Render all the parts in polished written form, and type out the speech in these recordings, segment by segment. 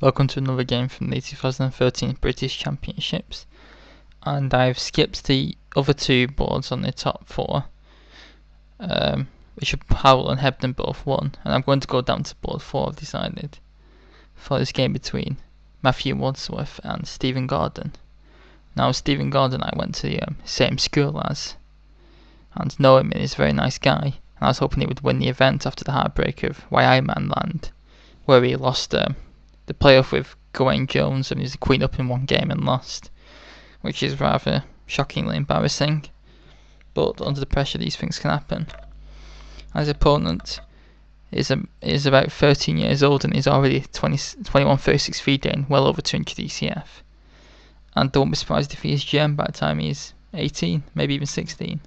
Welcome to another game from the 2013 British Championships, and I've skipped the other two boards on the top four, which Howell and Hebden both won, and I'm going to go down to board 4, I've decided, for this game between Matthew Wadsworth and Stephen Gordon. Now Stephen Gordon I went to the same school as, and know him, and he's a very nice guy, and I was hoping he would win the event after the heartbreak of Waiman Land, where he lost the playoff with Gawain Jones, and he was a queen up in one game and lost, which is rather shockingly embarrassing, but under the pressure these things can happen. His opponent is about 13 years old and is already 21 36 feet in, well over 200 ECF, and don't be surprised if he is GM by the time he's 18, maybe even 16.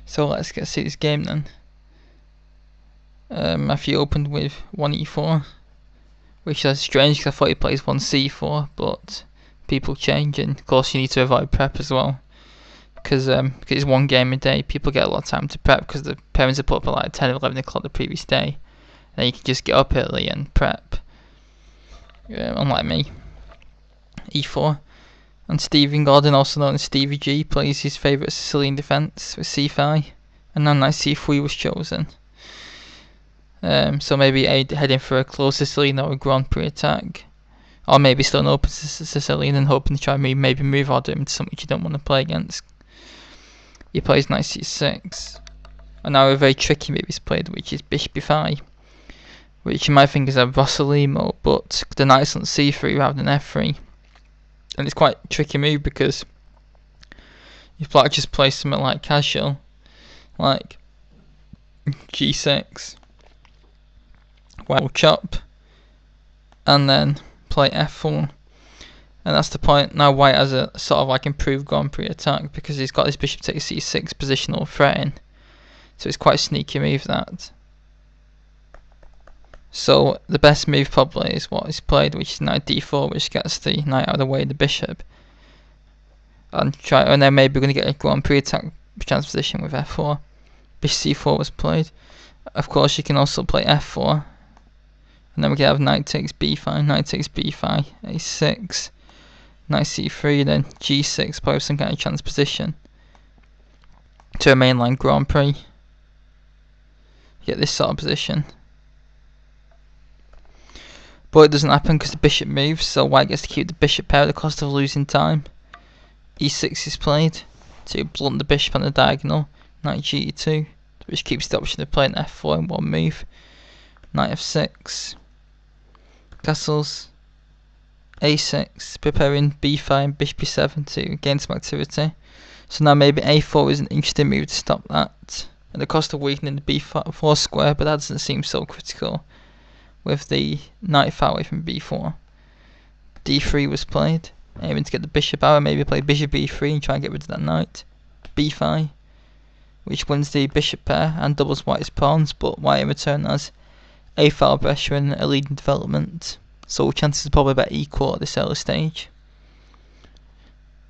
So let's get to see this game then. Matthew opened with 1 e4, which is strange because I thought he plays 1 c4, but people change, and of course you need to avoid prep as well, because it's one game a day. People get a lot of time to prep because the parents are put up at like 10 or 11 o'clock the previous day, and then you can just get up early and prep, unlike me. e4, and Stephen Gordon, also known as Stevie G, plays his favourite Sicilian defence with c5, and now knight c3 was chosen. So maybe heading for a close Sicilian or a Grand Prix attack, or maybe still an open Sicilian and hoping to try and maybe move order into something you don't want to play against. He plays knight c6, and now a very tricky move is played, which is Bb5, which you might think is a Rossolimo, but the knight's on c3 rather than f3, and it's quite a tricky move because if Black just plays something like casual, like g6, White will chop and then play f4, and that's the point. Now White has a sort of like improved Grand Prix attack because he's got his bishop takes c6 positional threatening, so it's quite a sneaky move that. So the best move probably is what is played, which is knight d4, which gets the knight out of the way of the bishop, and then maybe we're going to get a Grand Prix attack chance position with f4. Bishop c4 was played. Of course you can also play f4, and then we can have knight takes b5, knight takes b5, a6, knight c3, then g6, play with some kind of chance position to a mainline Grand Prix. You get this sort of position, but it doesn't happen because the bishop moves, so White gets to keep the bishop pair at the cost of losing time. e6 is played to blunt the bishop on the diagonal. Knight Ge2, which keeps the option of playing f4 in one move. Knight f6, castles, a6, preparing b5 and bishop b7 to gain some activity. So now maybe a4 is an interesting move to stop that, at the cost of weakening the b4 square, but that doesn't seem so critical with the knight far away from b4. d3 was played, aiming to get the bishop out, maybe play bishop b3 and try and get rid of that knight. b5, which wins the bishop pair and doubles White's pawns, but White in return has a file pressure and a leading development, so chances are probably about equal at this early stage.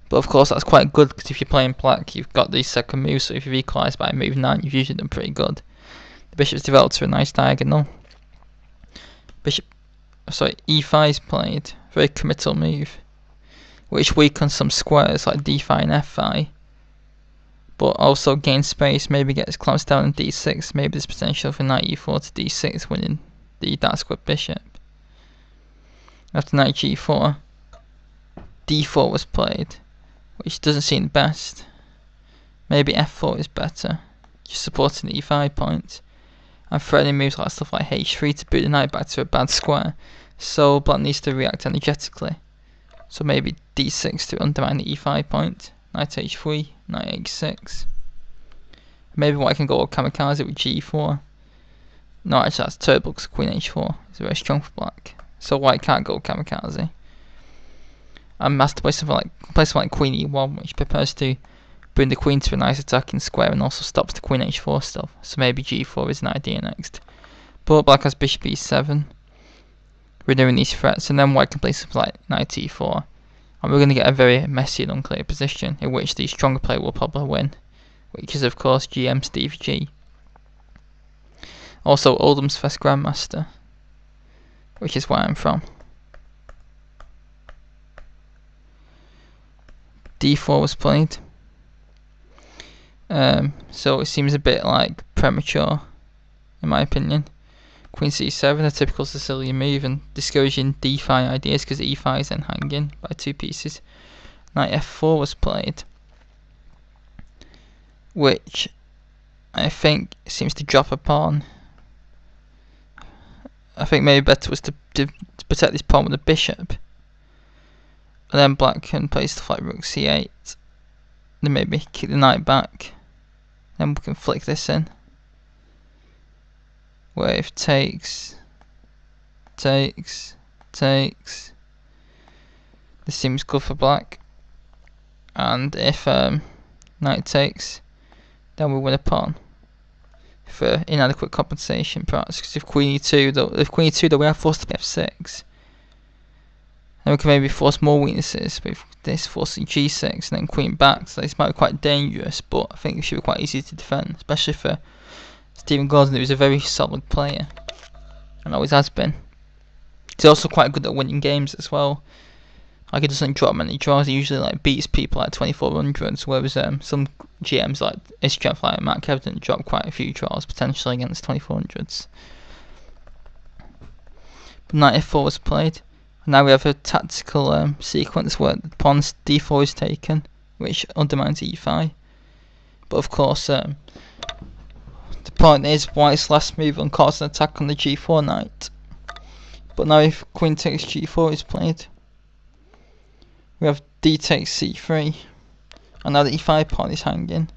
But of course that's quite good because if you're playing Black you've got the second move, so if you've equalised by move 9 you've usually done pretty good. The bishop's developed to a nice diagonal. e5 is played, very committal move, which weakens some squares like d5 and f5, but also gains space, maybe gets clamps down on d6, maybe there's potential for knight e4 to d6 winning the dark square bishop. After knight g4, d4 was played, which doesn't seem the best. Maybe f4 is better, just supporting the e5 point, and threatening moves like stuff like h3 to boot the knight back to a bad square, so Black needs to react energetically. So maybe d6 to undermine the e5 point, knight h3, knight h6. Maybe White can go kamikaze with g4. No, actually that's terrible because queen h4 is very strong for Black, so White can't go kamikaze. And has to play something like queen e1, which prepares to bring the queen to a nice attacking square and also stops the queen h4 stuff, so maybe g4 is an idea next. But Black has bishop e7, renewing these threats, and then White can play something like knight e4, and we're going to get a very messy and unclear position in which the stronger player will probably win, which is of course GM Stevie G. Also Oldham's first Grandmaster. which is where I'm from. D4 was played. So it seems a bit like premature, in my opinion. Queen c7, a typical Sicilian move, and discouraging d5 ideas because e5 is then hanging by 2 pieces. Knight f4 was played, which I think seems to drop a pawn. I think maybe better was to protect this pawn with a bishop. And then black can play stuff like rook c8. Then maybe kick the knight back. Then we can flick this in. Wave takes. This seems good for black. And if knight takes, then we win a pawn. For inadequate compensation, perhaps, because if queen e2, though we are forced to f6. Then we can maybe force more weaknesses with this forcing g6 and then queen back. So this might be quite dangerous, but I think it should be quite easy to defend, especially for Stephen Gordon, who's a very solid player and always has been. He's also quite good at winning games as well. Like, he doesn't drop many draws. He usually like beats people at 2400s, whereas some GMs like Israel, like Matt Kevin, drop quite a few draws potentially against 2400s. But knight f4 was played. Now we have a tactical sequence where the pawn d4 is taken, which undermines e5. But of course, the point is white's last move on cause an attack on the g4 knight. But now if queen takes g4 is played, we have d takes c3, and now the e5 pawn is hanging,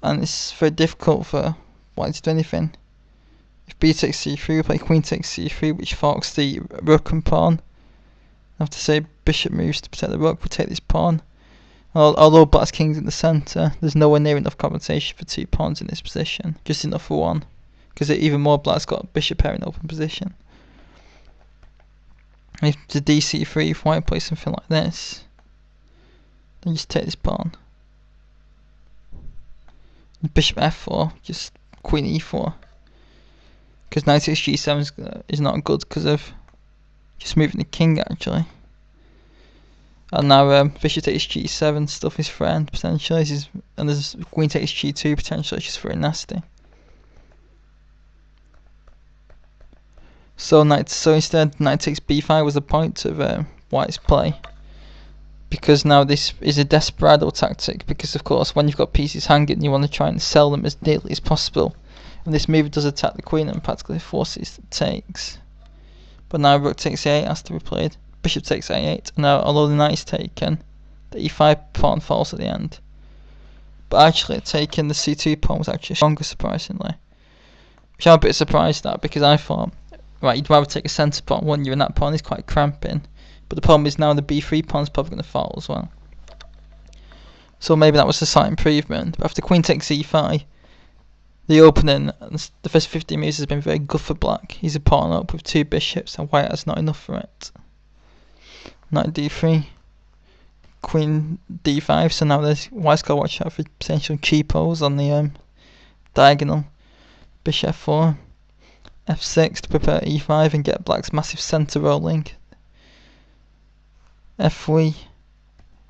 and it's very difficult for white to do anything. If b takes c3, we play queen takes c3, which forks the rook and pawn. I have to say bishop moves to protect the rook, we take this pawn. Although black's king's in the centre, there's nowhere near enough compensation for 2 pawns in this position, just enough for 1, because even more black's got bishop pair in open position. And if the dc3, if white plays something like this, then just take this pawn. And bishop f4, just queen e4. Because knight takes g7 is not good because of just moving the king actually. And now bishop takes g7, stuff his friend potentially. And there's queen takes g2 potentially, it's just very nasty. So instead knight takes b5 was the point of white's play. Because now this is a desperado tactic, because of course when you've got pieces hanging you want to try and sell them as neatly as possible. And this move does attack the queen and practically forces takes. But now rook takes a8 has to be played. Bishop takes a8. Now although the knight is taken, the e5 pawn falls at the end. But actually taking the c2 pawn was actually stronger, surprisingly. Which I'm a bit surprised at, because I thought, right, you'd rather take a centre pawn, wouldn't you? And that pawn is quite cramping. But the problem is now the b3 pawn is probably going to fall as well. So maybe that was a slight improvement. But after queen takes e5, the opening, the first 15 moves has been very good for black. He's a pawn up with 2 bishops and white has not enough for it. Knight d3, queen d5, so now white's got to watch out for potential cheapos on the diagonal. Bxh4, f6 to prepare e5 and get black's massive centre rolling. f3,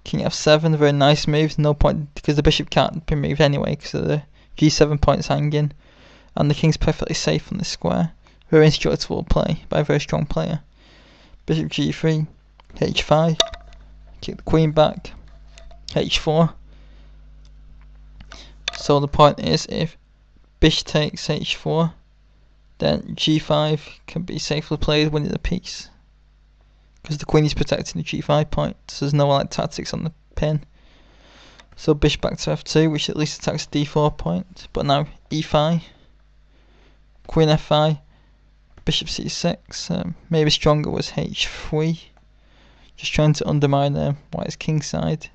king f7, very nice moves, no point because the bishop can't be moved anyway because of the g7 points hanging, and the king's perfectly safe on this square. Very instructable play by a very strong player. Bishop g3, h5, kick the queen back, h4. So the point is, if bishop takes h4, then g5 can be safely played, winning the piece. Because the queen is protecting the g5 point, so there's no like tactics on the pin. So bishop back to f2, which at least attacks the d4 point. But now e5, queen f5, bishop c6. Maybe stronger was h3, just trying to undermine white's king side.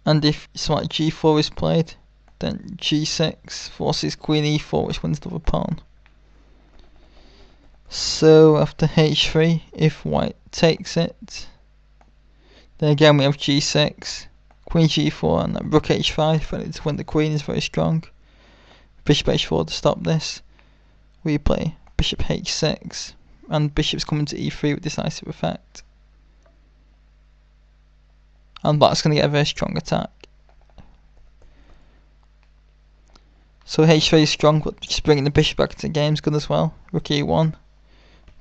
And if so like g4 is played, then g6 forces queen e4, which wins the other pawn. So after h3, if white takes it, then again we have g6, queen g4, and rook h5 ready to win the queen is very strong. Bishop h4 to stop this. we play bishop h6, and bishop's coming to e3 with decisive effect. And black's going to get a very strong attack. So h3 is strong, but just bringing the bishop back into the game is good as well. Rook e1,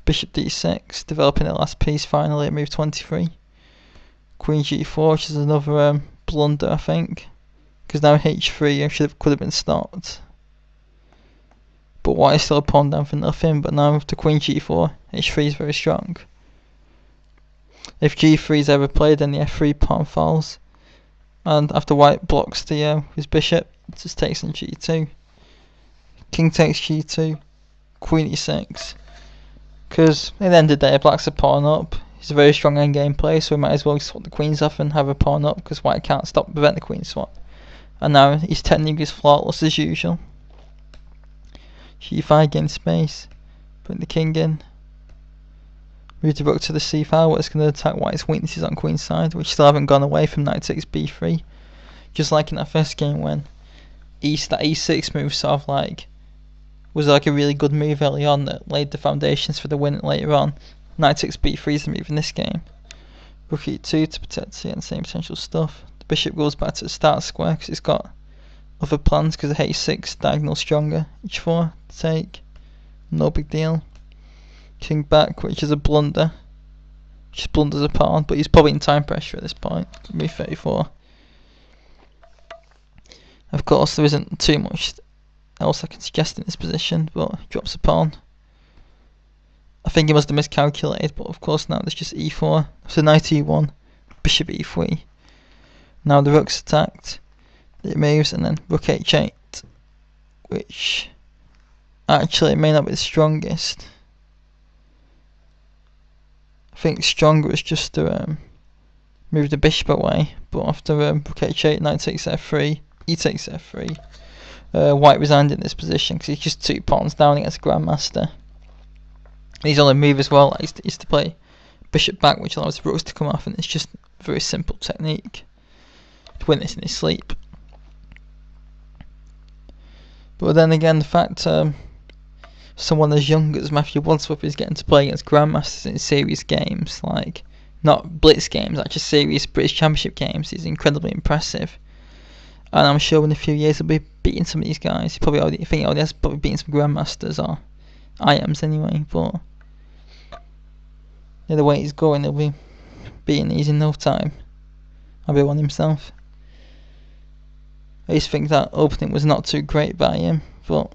bishop d6, developing the last piece finally at move 23. Queen g4, which is another blunder, I think, because now h3 could have been stopped. But white is still a pawn down for nothing, but now with the queen g4, h3 is very strong. If g3 is ever played, then the f3 pawn falls, and after white blocks his bishop, it just takes on g2. King takes g2, queen e6, because at the end of the day, black's a pawn up. He's a very strong endgame player, so we might as well swap the queens off and have a pawn up, because white can't prevent the queen swap. And now his technique is flawless as usual. g5 gains space, putting the king in. Move the rook to the c file, where it's going to attack white's weaknesses on queen side, which still haven't gone away from knight takes b3. Just like in that first game when that e6 move sort of like was like a really good move early on that laid the foundations for the win later on. Knight takes b3 is the move in this game. Rook e2 to protect the same potential stuff. The bishop goes back to the start square because it's got other plans, because the h6 diagonal stronger. h4 to take, no big deal. King back, which is a blunder. Just blunders a pawn, but he's probably in time pressure at this point. Move 34. Of course, there isn't too much else I can suggest in this position, but he drops a pawn. I think he must have miscalculated, but of course now there's just e4. So knight e1, bishop e3. Now the rook's attacked. It moves, and then rook h8, which actually may not be the strongest. I think stronger is just to move the bishop away, but after rook h8, knight takes f3, e takes f3. White resigned in this position because he's just 2 pawns down against a grandmaster. And his only move as well is to play bishop back, which allows the rooks to come off, and it's just a very simple technique to win this in his sleep. But then again, the fact someone as young as Matthew Wadsworth is getting to play against grandmasters in serious games, like not blitz games, actually serious British Championship games, is incredibly impressive. And I'm sure in a few years he'll be beating some of these guys. He already has probably beaten some grandmasters or IMs anyway. But yeah, the way he's going, he'll be beating these in no time. I'll be one himself. I just think that opening was not too great by him, but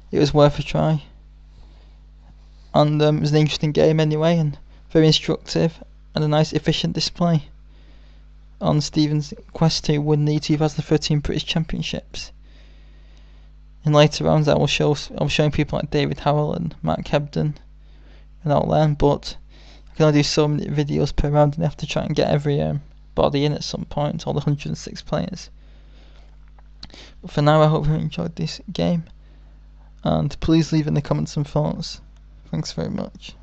it was worth a try. And it was an interesting game anyway, and very instructive, and a nice efficient display on Stephen's quest to win the 2013 British Championships. In later rounds I'll be showing people like David Howell and Mark Hebden and all them, but I can only do so many videos per round, and I have to try and get every body in at some point, all the 106 players. But for now, I hope you enjoyed this game, and please leave in the comments some thoughts. Thanks very much.